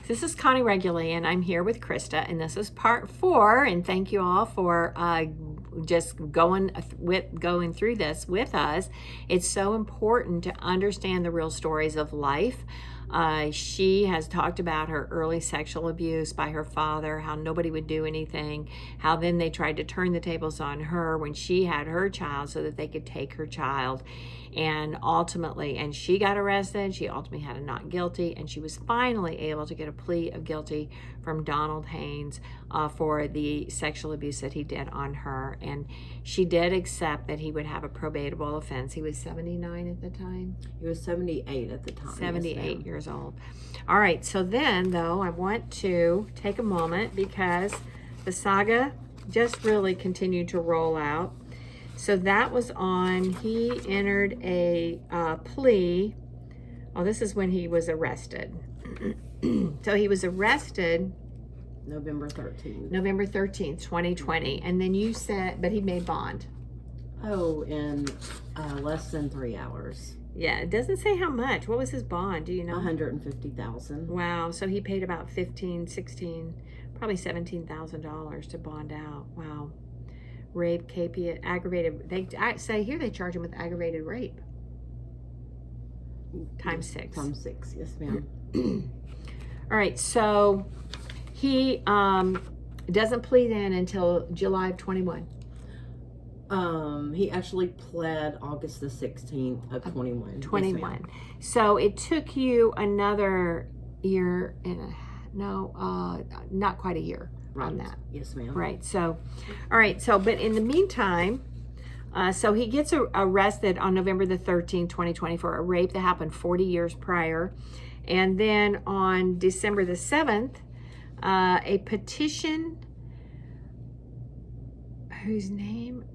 This is Connie Reguli, and I'm here with Crista, and this is part 4. And thank you all for just going through this with us. It's so important to understand the real stories of life. She has talked about her early sexual abuse by her father, how nobody would do anything, how then they tried to turn the tables on her when she had her child so that they could take her child. And ultimately, and she got arrested, she ultimately had a not guilty, and she was finally able to get a plea of guilty from Donald Haynes for the sexual abuse that he did on her. And she did accept that he would have a probatable offense. He was 79 at the time? He was 78 at the time. 78 years old. All right, so then, though, I want to take a moment because the saga just really continued to roll out. So that was on, he entered a plea. Oh, this is when he was arrested. So he was arrested November 13th. November 13th, 2020. And then you said, but he made bond. Oh, in less than 3 hours. Yeah, it doesn't say how much. What was his bond? Do you know? $150,000. Wow. So he paid about $16, probably $17,000 to bond out. Wow. Rape, aggravated. They say here they charge him with aggravated rape. Times 6. Times 6, yes, ma'am. All right, so he doesn't plead in until July of 21. He actually pled August the 16th of 21. 21. Yes, so it took you another year and not quite a year. Right. On that. Yes, ma'am. Right. So, all right. So, but in the meantime, so he gets arrested on November the 13th, 2020 for a rape that happened 40 years prior. And then on December the 7th, a petition, whose name,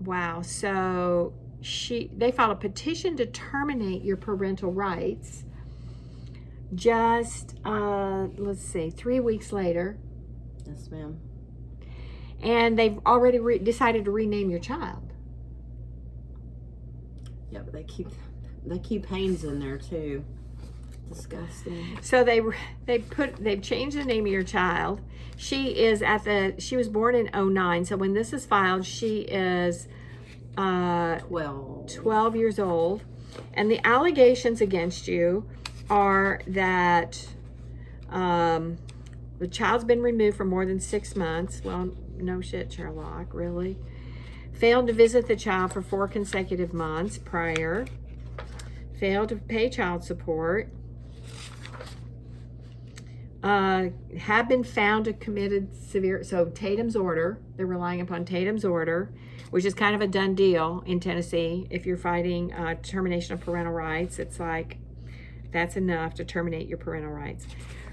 wow. So they filed a petition to terminate your parental rights. Just, let's see, 3 weeks later. Yes, ma'am. And they've already decided to rename your child. Yeah, but they keep Haynes in there too. Disgusting. So they've changed the name of your child. She was born in 2009. So when this is filed, she is 12 years old. And the allegations against you are that the child's been removed for more than 6 months. Well, no shit, Sherlock, really. Failed to visit the child for 4 consecutive months prior. Failed to pay child support. Have been found to committed severe, so Tatum's order, they're relying upon Tatum's order, which is kind of a done deal in Tennessee. If you're fighting termination of parental rights, it's like, that's enough to terminate your parental rights.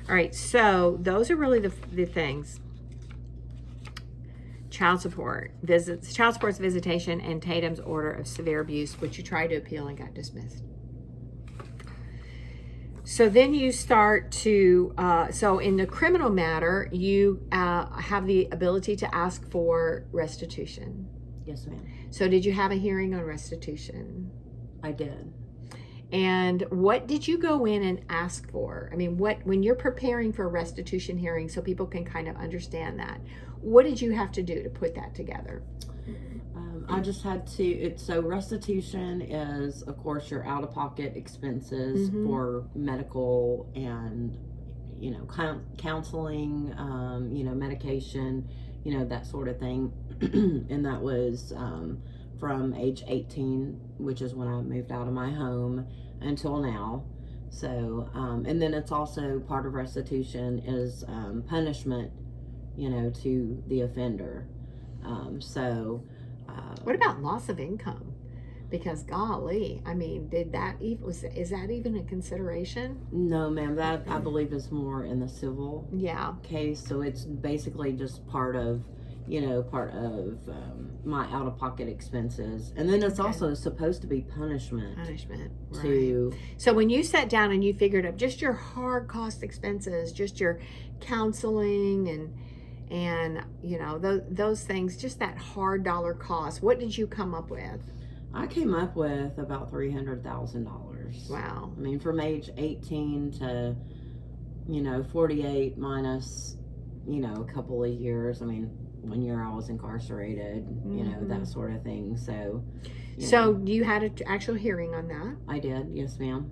All right, so those are really the things. Child support, child support's visitation, and Tatum's order of severe abuse, which you tried to appeal and got dismissed. So then you start to, so in the criminal matter, you have the ability to ask for restitution. Yes, ma'am. So did you have a hearing on restitution? I did. And what did you go in and ask for? I mean, when you're preparing for a restitution hearing, so people can kind of understand that, what did you have to do to put that together? I just had to, so restitution is, of course, your out-of-pocket expenses for medical and, counseling, medication, that sort of thing. And that was from age 18, which is when I moved out of my home, until now. So, and then it's also part of restitution is punishment, to the offender. What about loss of income? Because golly, I mean, is that even a consideration? No, ma'am. That I believe is more in the civil case. So it's basically just part of my out-of-pocket expenses, and then it's also supposed to be punishment. Right. So when you sat down and you figured up just your hard cost expenses, just your counseling and those things, just that hard dollar cost, what did you come up with? I came up with about $300,000. Wow. I mean, from age 18 to 48 minus, a couple of years. I mean, 1 year I was incarcerated, that sort of thing. So, So you had an actual hearing on that? I did, yes, ma'am.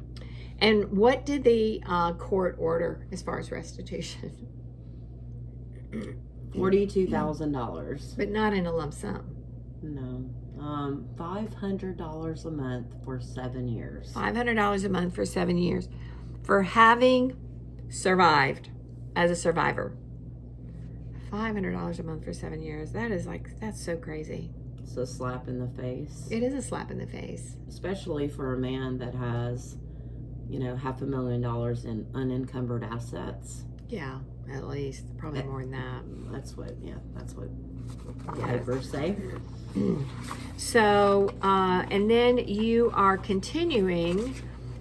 And what did the court order as far as restitution? $42,000. But not in a lump sum. No. $500 a month for 7 years. $500 a month for 7 years for having survived as a survivor. $500 a month for 7 years. That's so crazy. It's a slap in the face. It is a slap in the face. Especially for a man that has, $500,000 in unencumbered assets. Yeah, at least. Probably more than that. That's what papers say. So, and then you are continuing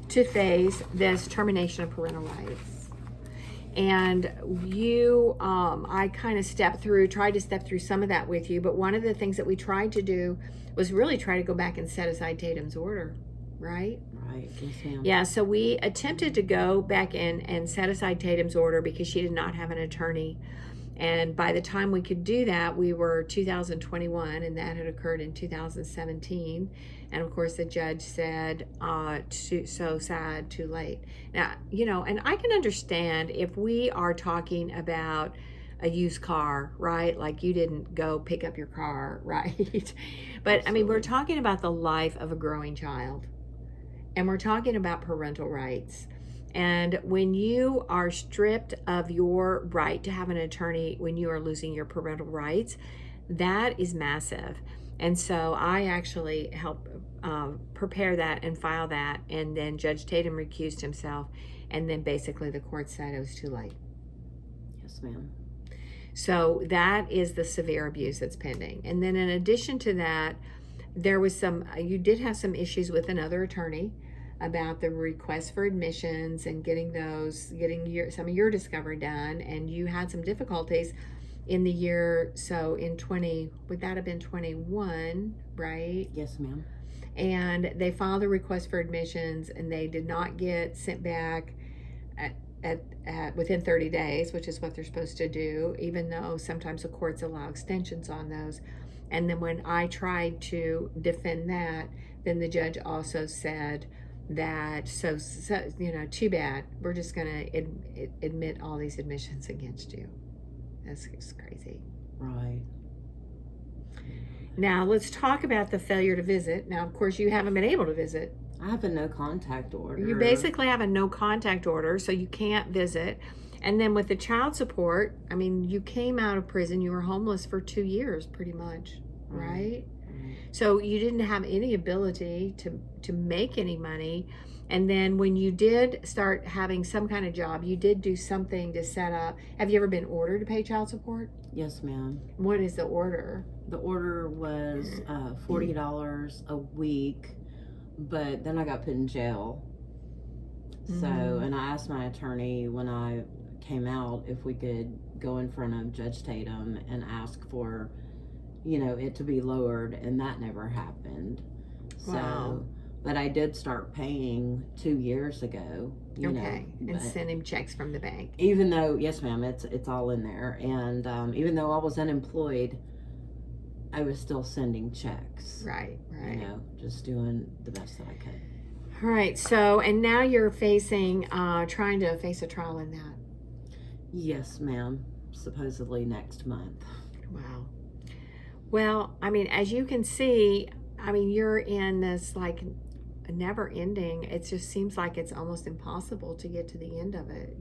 to face this termination of parental rights. And you, I kind of tried to step through some of that with you, but one of the things that we tried to do was really try to go back and set aside Tatum's order, right? Right, yes, ma'am. Yeah, so we attempted to go back in and set aside Tatum's order because she did not have an attorney. And by the time we could do that, we were 2021, and that had occurred in 2017. And of course, the judge said, so sad, too late. Now, and I can understand if we are talking about a used car, right? Like you didn't go pick up your car, right? But Absolutely. I mean, we're talking about the life of a growing child, and we're talking about parental rights. And when you are stripped of your right to have an attorney, when you are losing your parental rights, that is massive. And so I actually helped prepare that and file that. And then Judge Tatum recused himself. And then basically the court said it was too late. Yes, ma'am. So that is the severe abuse that's pending. And then in addition to that, you did have some issues with another attorney about the request for admissions and getting some of your discovery done, and you had some difficulties in the year, so in 20, would that have been 21, right? Yes, ma'am. And they filed a request for admissions, and they did not get sent back at within 30 days, which is what they're supposed to do, even though sometimes the courts allow extensions on those. And then when I tried to defend that, then the judge also said that so too bad, we're just going to admit all these admissions against you. That's just crazy. Right. Now let's talk about the failure to visit. Now, of course, you haven't been able to visit. I have a no contact order. You basically have a no contact order, so you can't visit. And then with the child support, I mean, you came out of prison, you were homeless for 2 years pretty much, right? So you didn't have any ability to make any money. And then when you did start having some kind of job, you did do something to set up. Have you ever been ordered to pay child support? Yes, ma'am. What is the order? The order was $40 a week, but then I got put in jail. So, and I asked my attorney when I came out if we could go in front of Judge Tatum and ask for, it to be lowered, and that never happened. So, Wow. But I did start paying 2 years ago. And send him checks from the bank. Even though, yes, ma'am, it's all in there. And even though I was unemployed, I was still sending checks. Right. Just doing the best that I could. All right. So, and now you're trying to face a trial in that. Yes, ma'am. Supposedly next month. Wow. Well, I mean, as you can see, you're in this never ending. It just seems like it's almost impossible to get to the end of it,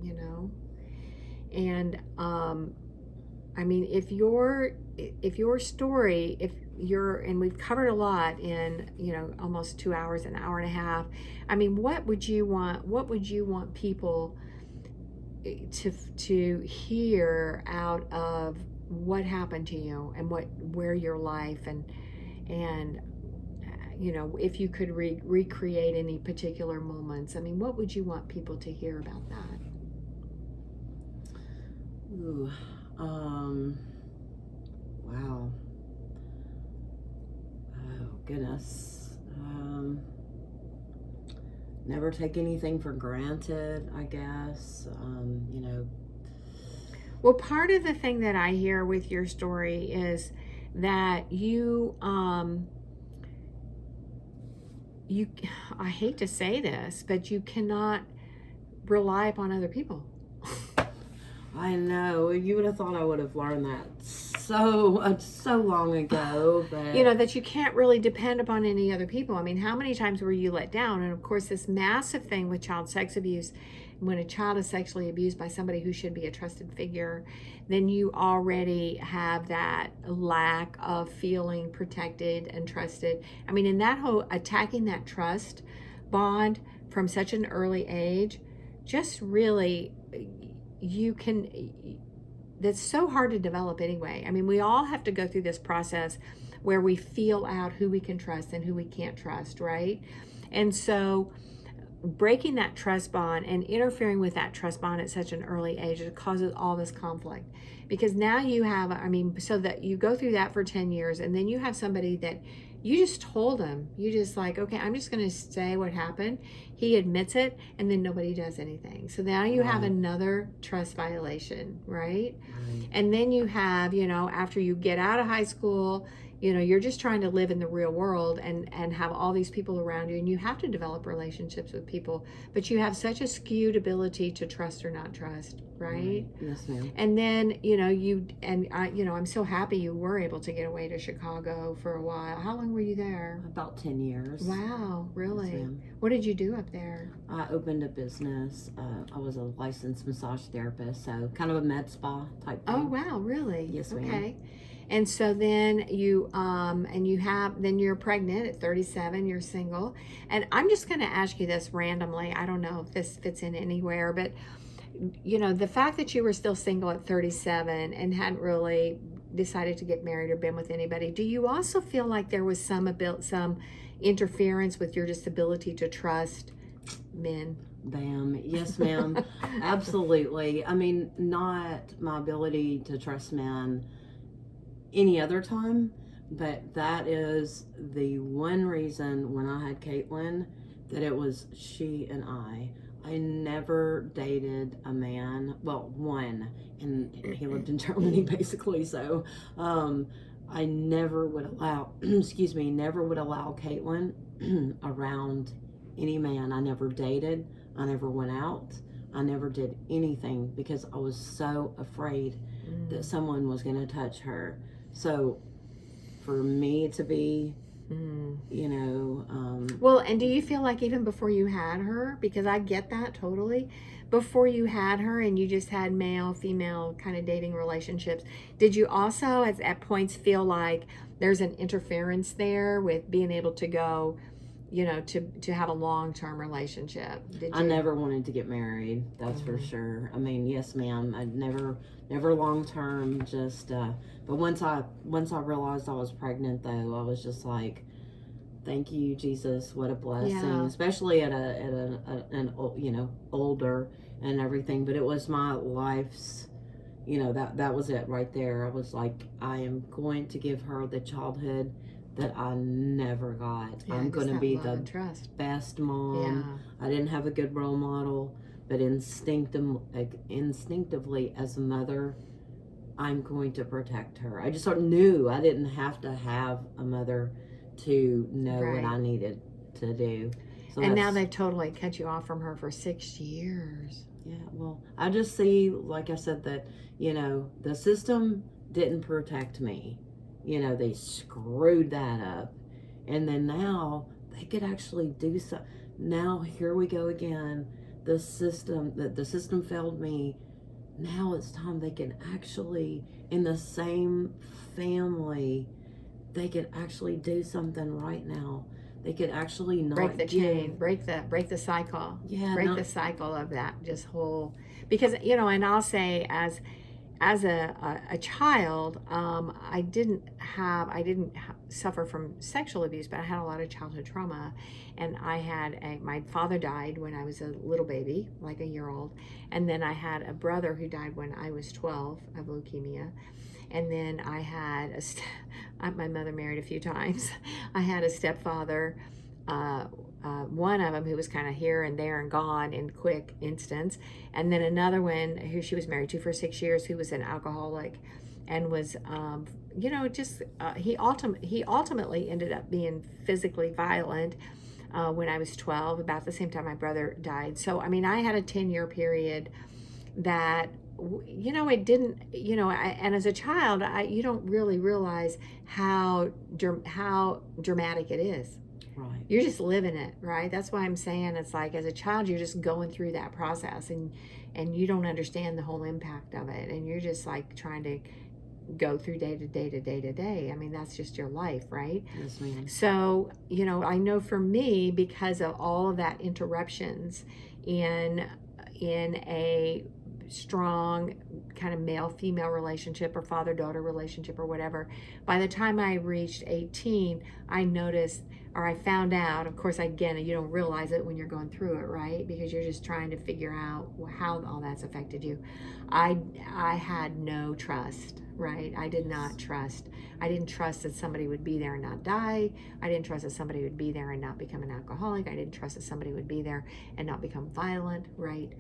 And if your story, and we've covered a lot in almost 2 hours, an hour and a half. What would you want people to hear out of what happened to you and where your life and if you could recreate any particular moments, what would you want people to hear about that? Ooh, wow. Oh, goodness. Never take anything for granted, I guess. Well, part of the thing that I hear with your story is that you I hate to say this, but you cannot rely upon other people. I know. You would have thought I would have learned that so long ago, but You know, that you can't really depend upon any other people. I mean, how many times were you let down? And of course, this massive thing with child sex abuse, when a child is sexually abused by somebody who should be a trusted figure, then you already have that lack of feeling protected and trusted. I mean, in that whole attacking that trust bond from such an early age, just really, you can, that's so hard to develop anyway. I mean, we all have to go through this process where we feel out who we can trust and who we can't trust, right? And so breaking that trust bond and interfering with that trust bond at such an early age, it causes all this conflict. Because now you have, I mean, so that you go through that for 10 years and then you have somebody that you just told them, you just like, okay, I'm just going to say what happened. He admits it, and then nobody does anything. So now you have another trust violation, right? And then you have, you know, after you get out of high school, you know, you're just trying to live in the real world and have all these people around you, and you have to develop relationships with people, but you have such a skewed ability to trust or not trust, right? Yes, ma'am. And then, you know, I'm so happy you were able to get away to Chicago for a while. How long were you there? About 10 years. Wow, really? Yes, ma'am. What did you do up there? I opened a business. I was a licensed massage therapist, so kind of a med spa type thing. Oh, wow, really? Yes, ma'am. Okay. And so then then you're pregnant at 37, you're single. And I'm just going to ask you this randomly. I don't know if this fits in anywhere, but you know, the fact that you were still single at 37 and hadn't really decided to get married or been with anybody, do you also feel like there was some interference with your disability to trust men? Bam. Yes, ma'am. Absolutely. I mean, not my ability to trust men any other time, but that is the one reason when I had Caitlin that it was she and I never dated a man, well, one, and he lived in Germany basically, so I never would allow never would allow Caitlin around any man. I never dated, I never went out, I never did anything because I was so afraid that someone was going to touch her. So for me to be, you know, well, and do you feel like even before you had her, because I get that totally, before you had her and you just had male, female kind of dating relationships, did you also at points feel like there's an interference there with being able to go, you know, to have a long-term relationship? I never wanted to get married, that's for sure. I mean, yes, ma'am, I never long-term, just but once I realized I was pregnant, though, I was just like, thank you, Jesus, what a blessing. Especially at an you know, older and everything. But it was my life's, you know, that was it right there. I was like, I am going to give her the childhood that I never got. I'm going to be the best mom. I didn't have a good role model, but instinctively as a mother, I'm going to protect her. I just sort of knew I didn't have to have a mother to know what I needed to do. So and now they've totally cut you off from her for 6 years. Yeah, well, I just see, like I said, that, you know, the system didn't protect me. You know, they screwed that up. And then now they could actually do so. Now here we go again. The system failed me. Now it's time they can actually, in the same family, they could actually do something right now. They could actually not break the chain, break the cycle. Yeah, break the cycle of that just whole, because, you know, and I'll say as a child, I didn't suffer from sexual abuse, but I had a lot of childhood trauma. And I had my father died when I was a little baby, like a year old. And then I had a brother who died when I was 12 of leukemia. And then I had my mother married a few times. I had a stepfather one of them who was kind of here and there and gone in quick instance, and then another one who she was married to for 6 years, who was an alcoholic, and was just he ultimately ended up being physically violent when I was 12, about the same time my brother died. So I mean, I had a 10-year period that it didn't, and as a child, you don't really realize how dramatic it is. Right. You're just living it, right? That's why I'm saying it's like, as a child, you're just going through that process, and you don't understand the whole impact of it, and you're just like trying to go through day to day to day to day. I mean, that's just your life, right? Yes, ma'am. So, I know for me, because of all of that interruptions in a strong kind of male-female relationship or father-daughter relationship or whatever, by the time I reached 18, I noticed, or I found out, of course, again, you don't realize it when you're going through it, right? Because you're just trying to figure out how all that's affected you. I had no trust, right? I did not trust. I didn't trust that somebody would be there and not die. I didn't trust that somebody would be there and not become an alcoholic. I didn't trust that somebody would be there and not become violent, right?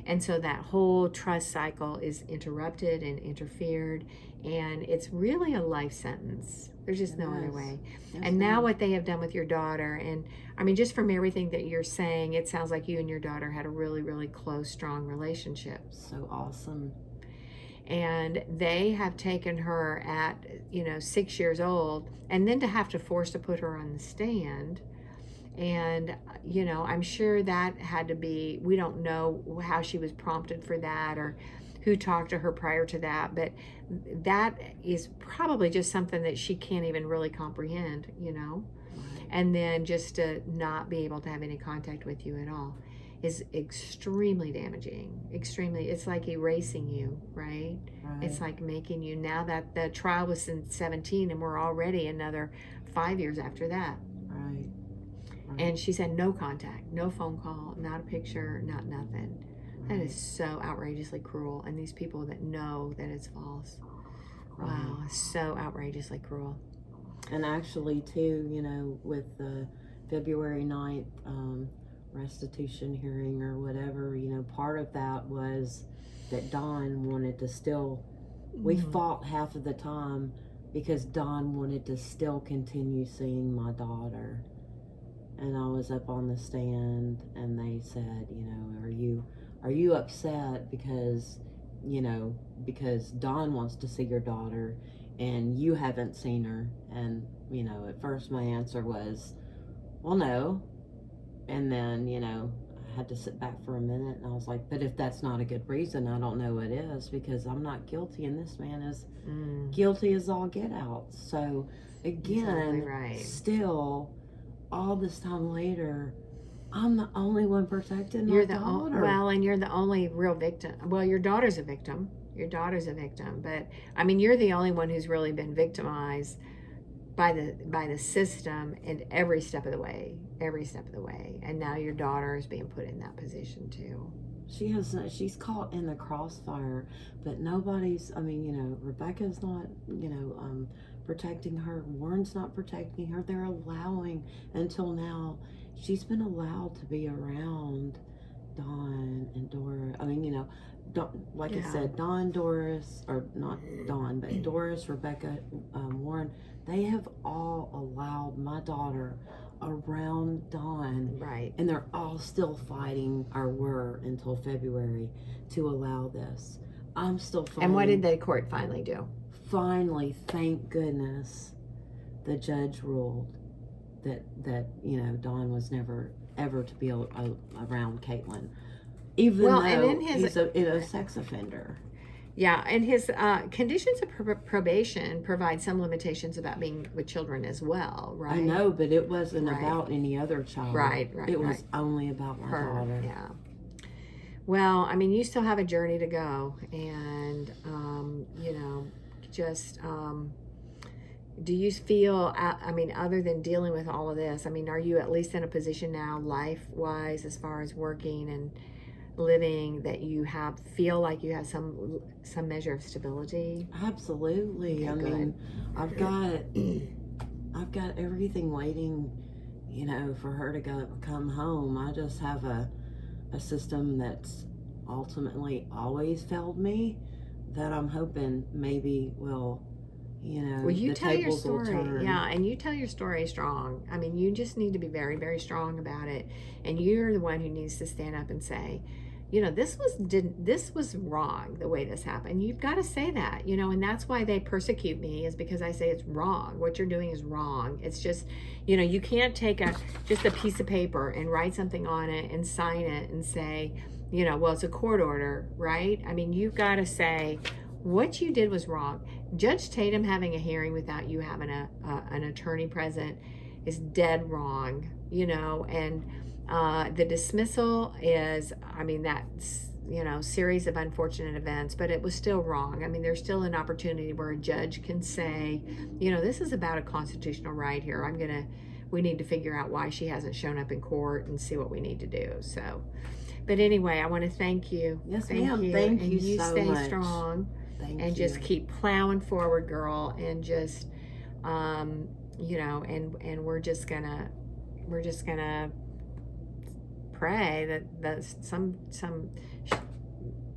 And so that whole trust cycle is interrupted and interfered, and it's really a life sentence. There's just no other way. Yes, and now ma'am. what they have done with your daughter, and I mean, just from everything that you're saying, it sounds like you and your daughter had a really, really close, strong relationship. So awesome. And they have taken her at 6 years old, and then to have to force to put her on the stand. And I'm sure that had to be, we don't know how she was prompted for that or who talked to her prior to that, but that is probably just something that she can't even really comprehend. And then just to not be able to have any contact with you at all is extremely damaging. It's like erasing you, right? It's like making you, now that the trial was in 17 and we're already another 5 years after that. Right. And she said no contact, no phone call, not a picture, not nothing. That is so outrageously cruel. And these people that know that it's false. Wow, so outrageously cruel. And actually, too, with the February 9th restitution hearing or whatever, part of that was that Don wanted to still, we fought half of the time because Don wanted to still continue seeing my daughter. And I was up on the stand, and they said, are you upset because Don wants to see your daughter and you haven't seen her? And, at first my answer was, well, no. And then, I had to sit back for a minute, and I was like, but if that's not a good reason, I don't know what is, because I'm not guilty and this man is guilty as all get out. So again, still, all this time later, I'm the only one protecting my daughter. And you're the only real victim. Well, your daughter's a victim. But I mean, you're the only one who's really been victimized by the system and every step of the way. And now your daughter is being put in that position too. She's caught in the crossfire, but nobody's, Rebecca's not, protecting her. Warren's not protecting her. They're allowing, until now, she's been allowed to be around Dawn and Dora. I said, Dawn, Doris, or not Dawn, but Doris, Rebecca, Warren, they have all allowed my daughter around Dawn. Right. And they're all still fighting, or were until February, to allow this. I'm still fighting. And what did the court finally do? Finally, thank goodness, the judge ruled that Don was never ever to be around Caitlin, even though he's a sex offender. Yeah, and his conditions of probation provide some limitations about being with children as well, right? I know, but it wasn't about any other child. Right. It was only about my daughter. Yeah. Well, you still have a journey to go, and do you feel, other than dealing with all of this, are you at least in a position now, life-wise, as far as working and living, that you feel like you have some measure of stability? Absolutely. Okay, I've got everything waiting, you know, for her to come home. I just have a system that's ultimately always failed me, that I'm hoping maybe will, you know, Well, you the tell your tables will story. turn. Yeah, and you tell your story strong. I mean, you just need to be very, very strong about it. And you're the one who needs to stand up and say, you know, this was wrong the way this happened. You've got to say that, you know, and that's why they persecute me, is because I say it's wrong. What you're doing is wrong. It's just, you know, you can't take just a piece of paper and write something on it and sign it and say, you know, well, it's a court order, right? I mean, you've got to say what you did was wrong. Judge Tatum having a hearing without you having an attorney present is dead wrong, you know, and the dismissal is, I mean, that's, you know, series of unfortunate events, but it was still wrong. I mean, there's still an opportunity where a judge can say, you know, this is about a constitutional right here. We need to figure out why she hasn't shown up in court and see what we need to do. So, but anyway, I want to thank you. Yes, ma'am. Thank you you so stay much. strong. Thank and you. just keep plowing forward, girl, and just you know, and we're just gonna pray that some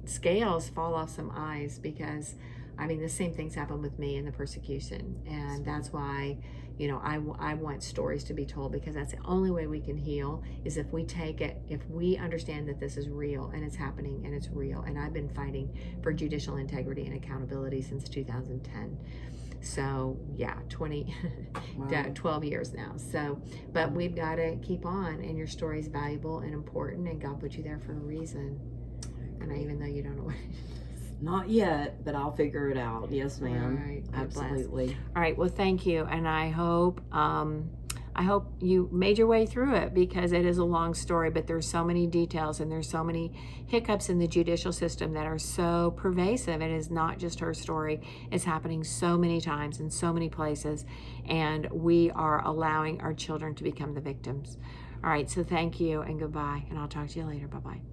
scales fall off some eyes, because I mean the same things happen with me in the persecution, and that's why, you know, I want stories to be told, because that's the only way we can heal, is if we take it, if we understand that this is real and it's happening and it's real. And I've been fighting for judicial integrity and accountability since 2010. So yeah, 12 years now. So, but we've got to keep on, and your story is valuable and important, and God put you there for a reason. And even though you don't know what it is. Not yet, but I'll figure it out. Yes, ma'am. All right, absolutely. All right, well, thank you, and I hope you made your way through it, because it is a long story, but there's so many details and there's so many hiccups in the judicial system that are so pervasive. It is not just her story. It's happening so many times in so many places, and we are allowing our children to become the victims. All right, so thank you and goodbye, and I'll talk to you later. Bye-bye.